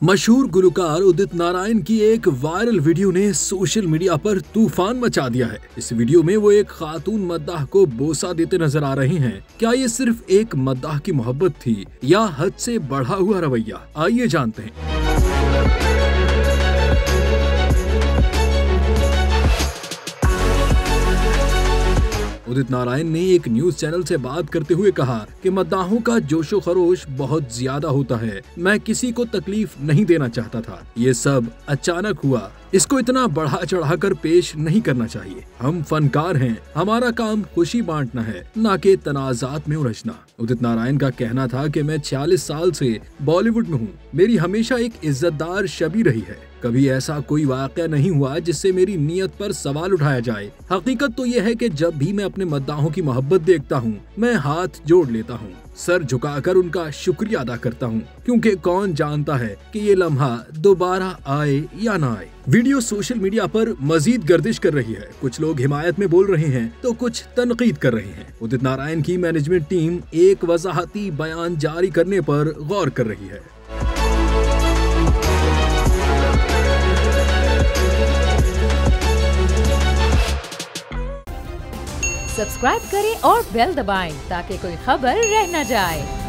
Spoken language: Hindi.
मशहूर गुलकार उदित नारायण की एक वायरल वीडियो ने सोशल मीडिया पर तूफान मचा दिया है। इस वीडियो में वो एक खातून मद्दाह को बोसा देते नजर आ रही हैं। क्या ये सिर्फ एक मद्दाह की मोहब्बत थी या हद से बढ़ा हुआ रवैया? आइए जानते हैं। उदित नारायण ने एक न्यूज चैनल से बात करते हुए कहा कि मद्दाहों का जोशो खरोश बहुत ज्यादा होता है। मैं किसी को तकलीफ नहीं देना चाहता था। ये सब अचानक हुआ। इसको इतना बढ़ा चढ़ाकर पेश नहीं करना चाहिए। हम फनकार हैं, हमारा काम खुशी बांटना है, ना कि तनाजात में उलझना। उदित नारायण का कहना था कि मैं 46 साल से बॉलीवुड में हूँ। मेरी हमेशा एक इज्जतदार छवि रही है। कभी ऐसा कोई वाकया नहीं हुआ जिससे मेरी नीयत पर सवाल उठाया जाए। हकीकत तो यह है कि जब भी मैं अपने मद्दाहों की मोहब्बत देखता हूँ, मैं हाथ जोड़ लेता हूँ, सर झुकाकर उनका शुक्रिया अदा करता हूँ, क्योंकि कौन जानता है कि ये लम्हा दोबारा आए या ना आए। वीडियो सोशल मीडिया पर मजीद गर्दिश कर रही है। कुछ लोग हिमायत में बोल रहे हैं तो कुछ तनकीद कर रहे हैं। उदित नारायण की मैनेजमेंट टीम एक वजाहती बयान जारी करने पर गौर कर रही है। सब्सक्राइब करें और बेल दबाएं ताकि कोई खबर रह न जाए।